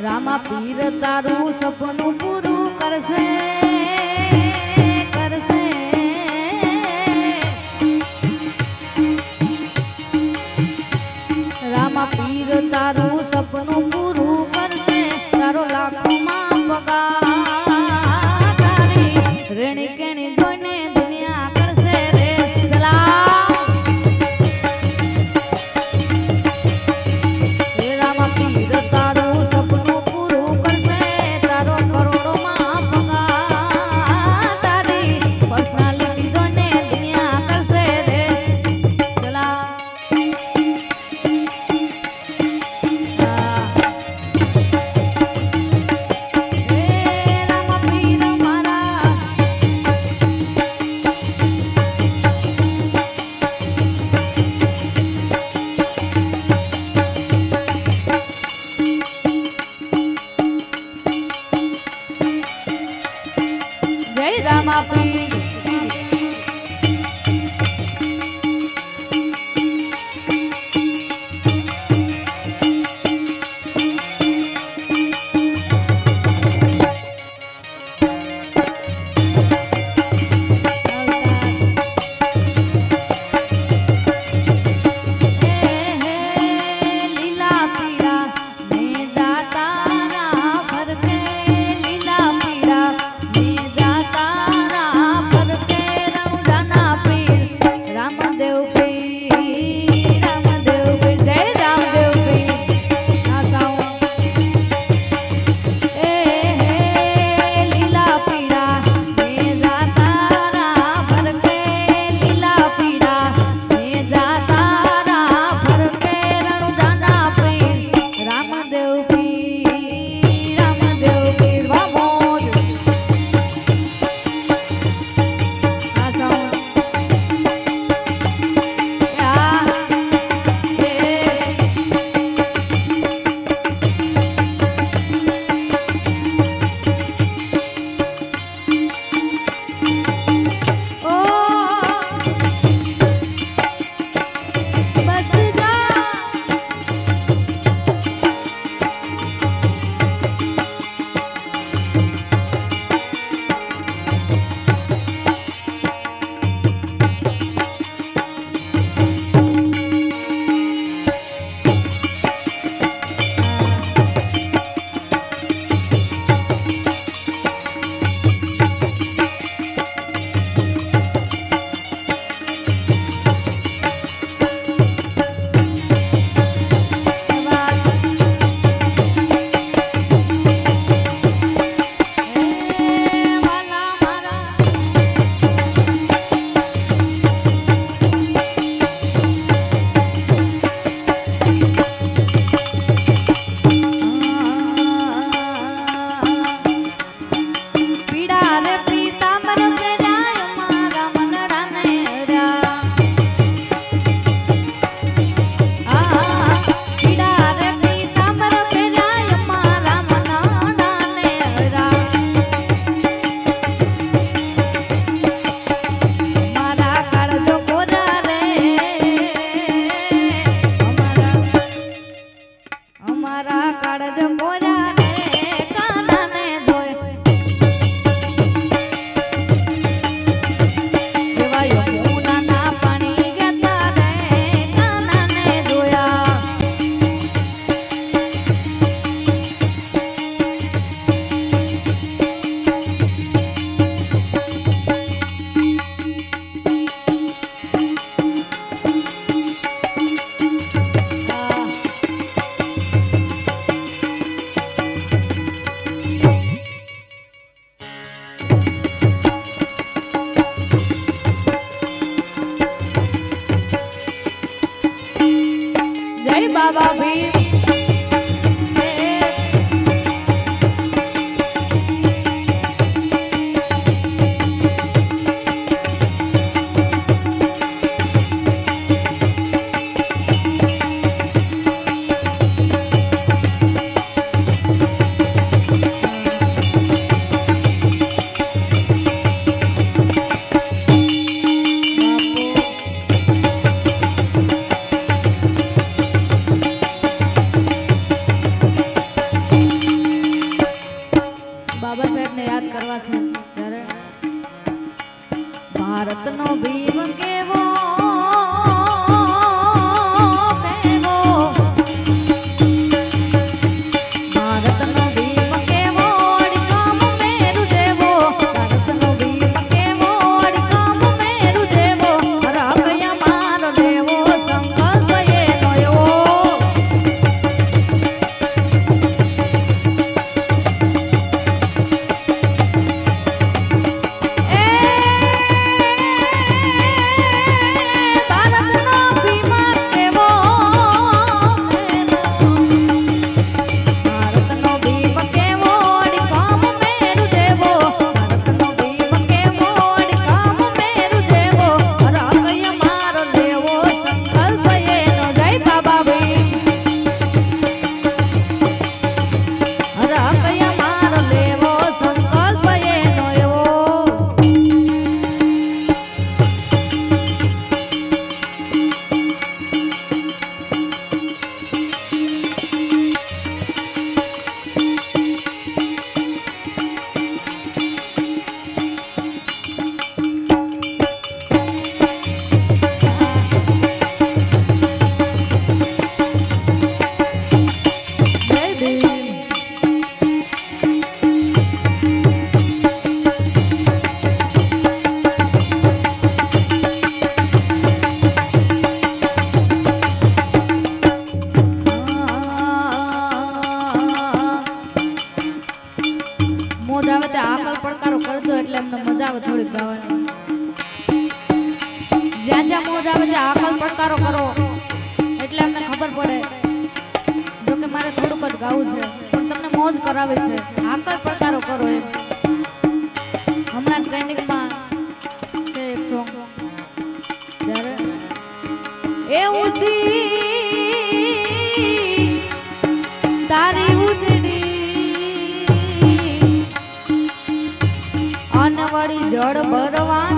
રામા પીર તારું સપનું પૂરું કરશે કરશે રામા પીર તારું સપનું પૂરું કરશે તારો લાખોમાં પગાર તારી રેણી કેણી જોઈને દુનિયા કરશે રે સલામ હે રામા પીર તારું સપનું પૂરું કરશે તારો કરોડોમાં પગાર તારી પર્સનાલિટી જોઈને દુનિયા કરશે રે સલામ બાબા ભીમ બાબા સાહેબને યાદ કરવા છે ત્યારે ભારતનો ભીમ કેવો કેવો ભારતનો ભીમ કેવો અડકામ મેરુ દેવો ભારતનો ભીમ કેવો અડકામ મેરુ દેવો હરાકયા મારો દેવો સંકલ્પ એનો એવો મોજ આવે તે આકલ પડકારો કરજો એટલે અમને મજા આવે થોડીક ગાવાની જ્યાં જ્યાં મોજ આવે તે આકલ પડકારો કરો એટલે અમને ખબર પડે જો કે મારે થોડુંક જ ગાવું છે પણ તમને મોજ કરાવે છે આકલ પડકારો કરો એમ હમણાં ટ્રેન્ડિંગમાં છે એક સોંગ જ્યારે એ ઉસી તારી ઉજડી અનવળી જળ ભરવા